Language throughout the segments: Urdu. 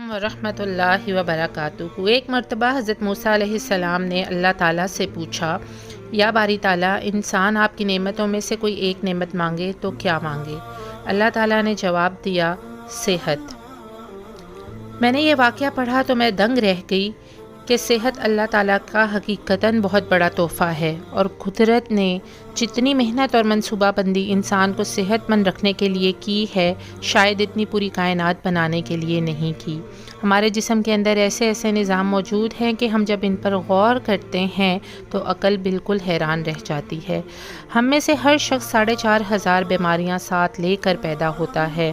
علیکم ورحمۃ اللہ وبرکاتہ۔ ایک مرتبہ حضرت موسیٰ علیہ السلام نے اللہ تعالیٰ سے پوچھا، یا باری تعالیٰ، انسان آپ کی نعمتوں میں سے کوئی ایک نعمت مانگے تو کیا مانگے؟ اللہ تعالیٰ نے جواب دیا، صحت۔ میں نے یہ واقعہ پڑھا تو میں دنگ رہ گئی کہ صحت اللہ تعالیٰ کا حقیقتاً بہت بڑا تحفہ ہے، اور قدرت نے جتنی محنت اور منصوبہ بندی انسان کو صحت مند رکھنے کے لیے کی ہے، شاید اتنی پوری کائنات بنانے کے لیے نہیں کی۔ ہمارے جسم کے اندر ایسے ایسے نظام موجود ہیں کہ ہم جب ان پر غور کرتے ہیں تو عقل بالکل حیران رہ جاتی ہے۔ ہم میں سے ہر شخص 4,500 بیماریاں ساتھ لے کر پیدا ہوتا ہے،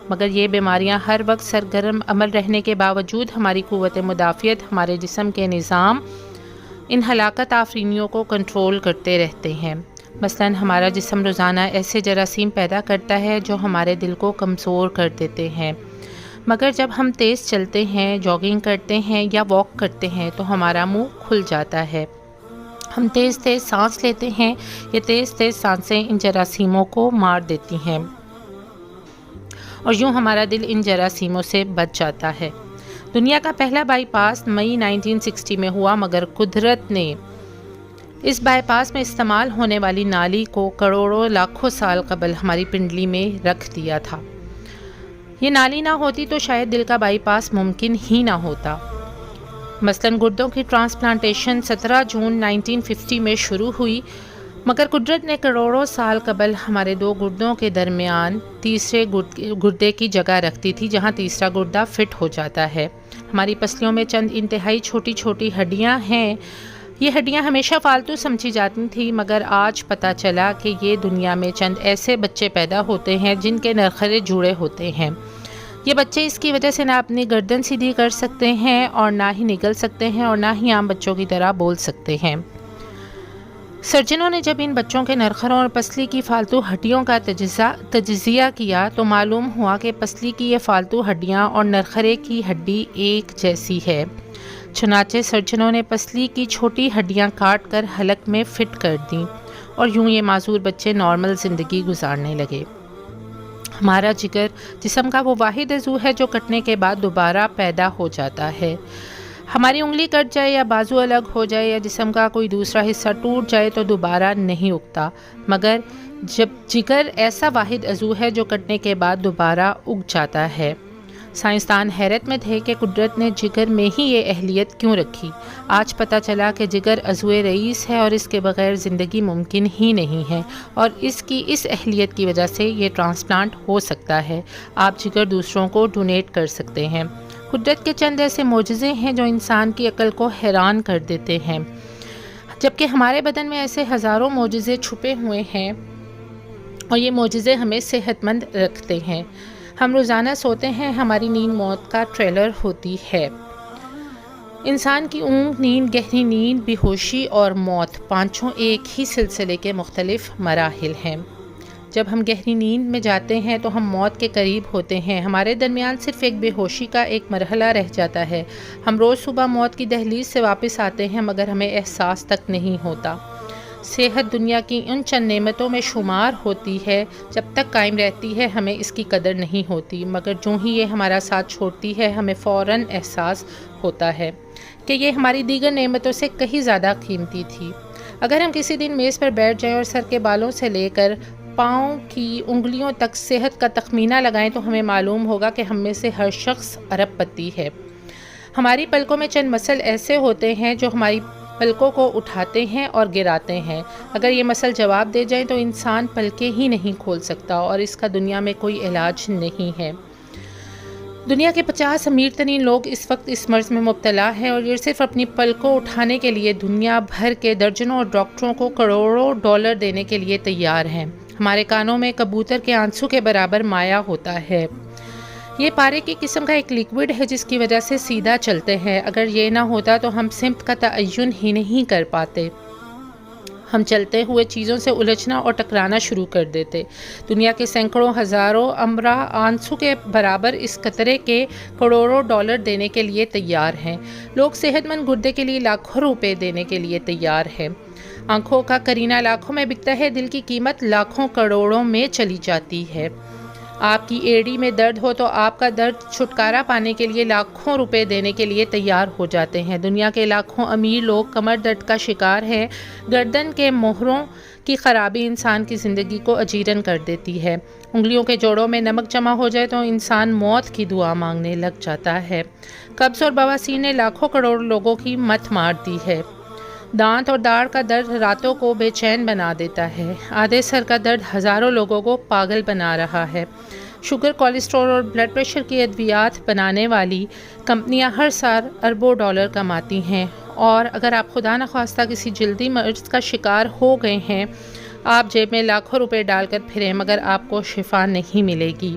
مگر یہ بیماریاں ہر وقت سرگرم عمل رہنے کے باوجود ہماری قوت مدافعت، ہمارے جسم کے نظام، ان ہلاکت آفرینیوں کو کنٹرول کرتے رہتے ہیں۔ مثلاً ہمارا جسم روزانہ ایسے جراثیم پیدا کرتا ہے جو ہمارے دل کو کمزور کر دیتے ہیں، مگر جب ہم تیز چلتے ہیں، جاگنگ کرتے ہیں یا واک کرتے ہیں تو ہمارا منہ کھل جاتا ہے۔ ہم تیز تیز سانس لیتے ہیں، یہ تیز تیز سانسیں ان جراثیموں کو مار دیتی ہیں، اور یوں ہمارا دل ان جراثیموں سے بچ جاتا ہے۔ دنیا کا پہلا بائی پاس مئی 1960 میں ہوا، مگر قدرت نے اس بائی پاس میں استعمال ہونے والی نالی کو کروڑوں لاکھوں سال قبل ہماری پنڈلی میں رکھ دیا تھا۔ یہ نالی نہ ہوتی تو شاید دل کا بائی پاس ممکن ہی نہ ہوتا۔ مثلاً گردوں کی ٹرانسپلانٹیشن 17 جون 1950 میں شروع ہوئی، مگر قدرت نے کروڑوں سال قبل ہمارے دو گردوں کے درمیان تیسرے گردے کی جگہ رکھ دی تھی، جہاں تیسرا گردہ فٹ ہو جاتا ہے۔ ہماری پسلیوں میں چند انتہائی چھوٹی چھوٹی ہڈیاں ہیں۔ یہ ہڈیاں ہمیشہ فالتو سمجھی جاتی تھیں، مگر آج پتہ چلا کہ یہ دنیا میں چند ایسے بچے پیدا ہوتے ہیں جن کے نرخرے جوڑے ہوتے ہیں۔ یہ بچے اس کی وجہ سے نہ اپنی گردن سیدھی کر سکتے ہیں اور نہ ہی نگل سکتے ہیں، اور نہ ہی عام بچوں کی طرح بول سکتے ہیں۔ سرجنوں نے جب ان بچوں کے نرخروں اور پسلی کی فالتو ہڈیوں کا تجزیہ کیا تو معلوم ہوا کہ پسلی کی یہ فالتو ہڈیاں اور نرخرے کی ہڈی ایک جیسی ہے۔ چنانچہ سرجنوں نے پسلی کی چھوٹی ہڈیاں کاٹ کر حلق میں فٹ کر دیں، اور یوں یہ معذور بچے نارمل زندگی گزارنے لگے۔ ہمارا جگر جسم کا وہ واحد عضو ہے جو کٹنے کے بعد دوبارہ پیدا ہو جاتا ہے۔ ہماری انگلی کٹ جائے یا بازو الگ ہو جائے یا جسم کا کوئی دوسرا حصہ ٹوٹ جائے تو دوبارہ نہیں اگتا، مگر جب جگر ایسا واحد عضو ہے جو کٹنے کے بعد دوبارہ اگ جاتا ہے۔ سائنسدان حیرت میں تھے کہ قدرت نے جگر میں ہی یہ اہلیت کیوں رکھی۔ آج پتہ چلا کہ جگر عضو رئیس ہے اور اس کے بغیر زندگی ممکن ہی نہیں ہے، اور اس کی اس اہلیت کی وجہ سے یہ ٹرانسپلانٹ ہو سکتا ہے۔ آپ جگر دوسروں کو ڈونیٹ کر سکتے ہیں۔ قدرت کے چند ایسے معجزے ہیں جو انسان کی عقل کو حیران کر دیتے ہیں، جبکہ ہمارے بدن میں ایسے ہزاروں معجزے چھپے ہوئے ہیں، اور یہ معجزے ہمیں صحت مند رکھتے ہیں۔ ہم روزانہ سوتے ہیں، ہماری نیند موت کا ٹریلر ہوتی ہے۔ انسان کی اونگ، نیند، گہری نیند، بے ہوشی اور موت، پانچوں ایک ہی سلسلے کے مختلف مراحل ہیں۔ جب ہم گہری نیند میں جاتے ہیں تو ہم موت کے قریب ہوتے ہیں۔ ہمارے درمیان صرف ایک بے ہوشی کا ایک مرحلہ رہ جاتا ہے۔ ہم روز صبح موت کی دہلیز سے واپس آتے ہیں، مگر ہمیں احساس تک نہیں ہوتا۔ صحت دنیا کی ان چند نعمتوں میں شمار ہوتی ہے، جب تک قائم رہتی ہے ہمیں اس کی قدر نہیں ہوتی، مگر جو ہی یہ ہمارا ساتھ چھوڑتی ہے ہمیں فوراً احساس ہوتا ہے کہ یہ ہماری دیگر نعمتوں سے کہیں زیادہ قیمتی تھی۔ اگر ہم کسی دن میز پر بیٹھ جائیں اور سر کے بالوں سے لے کر پاؤں کی انگلیوں تک صحت کا تخمینہ لگائیں تو ہمیں معلوم ہوگا کہ ہم میں سے ہر شخص ارب پتی ہے۔ ہماری پلکوں میں چند مسل ایسے ہوتے ہیں جو ہماری پلکوں کو اٹھاتے ہیں اور گراتے ہیں۔ اگر یہ مسل جواب دے جائیں تو انسان پلکیں ہی نہیں کھول سکتا، اور اس کا دنیا میں کوئی علاج نہیں ہے۔ دنیا کے 50 امیر ترین لوگ اس وقت اس مرض میں مبتلا ہیں، اور یہ صرف اپنی پلکوں اٹھانے کے لیے دنیا بھر کے درجنوں ڈاکٹروں کو کروڑوں ڈالر دینے کے لیے تیار ہیں۔ ہمارے کانوں میں کبوتر کے آنسو کے برابر مایع ہوتا ہے۔ یہ پارے کی قسم کا ایک لیکوڈ ہے جس کی وجہ سے سیدھا چلتے ہیں۔ اگر یہ نہ ہوتا تو ہم سمت کا تعین ہی نہیں کر پاتے۔ ہم چلتے ہوئے چیزوں سے الجھنا اور ٹکرانا شروع کر دیتے۔ دنیا کے سینکڑوں ہزاروں امراء آنسو کے برابر اس قطرے کے کروڑوں ڈالر دینے کے لیے تیار ہیں۔ لوگ صحت مند گردے کے لیے لاکھوں روپے دینے کے لیے تیار ہیں۔ آنکھوں کا کرینہ لاکھوں میں بکتا ہے، دل کی قیمت لاکھوں کروڑوں میں چلی جاتی ہے۔ آپ کی ایڑی میں درد ہو تو آپ کا درد چھٹکارا پانے کے لیے لاکھوں روپے دینے کے لیے تیار ہو جاتے ہیں۔ دنیا کے لاکھوں امیر لوگ کمر درد کا شکار ہیں۔ گردن کے موہروں کی خرابی انسان کی زندگی کو اجیرن کر دیتی ہے۔ انگلیوں کے جوڑوں میں نمک جمع ہو جائے تو انسان موت کی دعا مانگنے لگ جاتا ہے۔ قبض اور بواسیر نے لاکھوں کروڑ لوگوں کی مت مار دی ہے۔ دانت اور داڑھ کا درد راتوں کو بے چین بنا دیتا ہے۔ آدھے سر کا درد ہزاروں لوگوں کو پاگل بنا رہا ہے۔ شوگر، کولیسٹرول اور بلڈ پریشر کی ادویات بنانے والی کمپنیاں ہر سال اربوں ڈالر کماتی ہیں، اور اگر آپ خدا نخواستہ کسی جلدی مرض کا شکار ہو گئے ہیں، آپ جیب میں لاکھوں روپے ڈال کر پھریں مگر آپ کو شفا نہیں ملے گی۔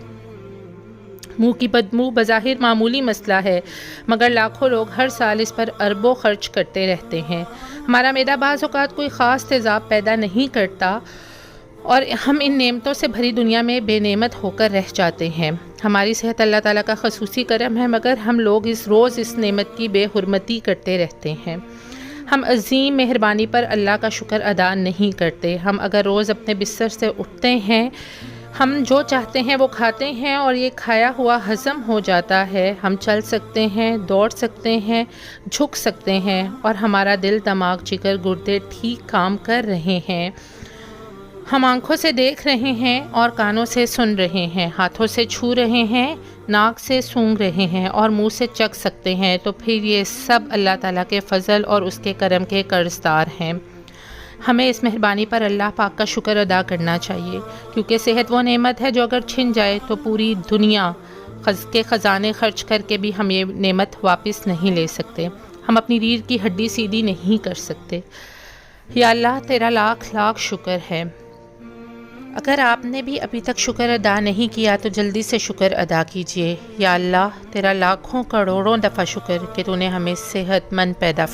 منہ کی بدبو بظاہر معمولی مسئلہ ہے، مگر لاکھوں لوگ ہر سال اس پر اربوں خرچ کرتے رہتے ہیں۔ ہمارا معدہ بعض اوقات کوئی خاص تیزاب پیدا نہیں کرتا اور ہم ان نعمتوں سے بھری دنیا میں بے نعمت ہو کر رہ جاتے ہیں۔ ہماری صحت اللہ تعالیٰ کا خصوصی کرم ہے، مگر ہم لوگ روز اس نعمت کی بے حرمتی کرتے رہتے ہیں۔ ہم عظیم مہربانی پر اللہ کا شکر ادا نہیں کرتے۔ ہم اگر روز اپنے بستر سے اٹھتے ہیں، ہم جو چاہتے ہیں وہ کھاتے ہیں اور یہ کھایا ہوا ہضم ہو جاتا ہے۔ ہم چل سکتے ہیں، دوڑ سکتے ہیں، جھک سکتے ہیں، اور ہمارا دل، دماغ، جگر، گردے ٹھیک کام کر رہے ہیں۔ ہم آنکھوں سے دیکھ رہے ہیں اور کانوں سے سن رہے ہیں، ہاتھوں سے چھو رہے ہیں، ناک سے سونگھ رہے ہیں اور منہ سے چکھ سکتے ہیں، تو پھر یہ سب اللہ تعالیٰ کے فضل اور اس کے کرم کے قرضدار ہیں۔ ہمیں اس مہربانی پر اللہ پاک کا شکر ادا کرنا چاہیے، کیونکہ صحت وہ نعمت ہے جو اگر چھن جائے تو پوری دنیا کے خزانے خرچ کر کے بھی ہم یہ نعمت واپس نہیں لے سکتے۔ ہم اپنی ریڑھ کی ہڈی سیدھی نہیں کر سکتے۔ یا اللہ، تیرا لاکھ لاکھ شکر ہے۔ اگر آپ نے بھی ابھی تک شکر ادا نہیں کیا تو جلدی سے شکر ادا کیجیے۔ یا اللہ، تیرا لاکھوں کروڑوں دفعہ شکر کہ تو نے ہمیں صحت مند پیدا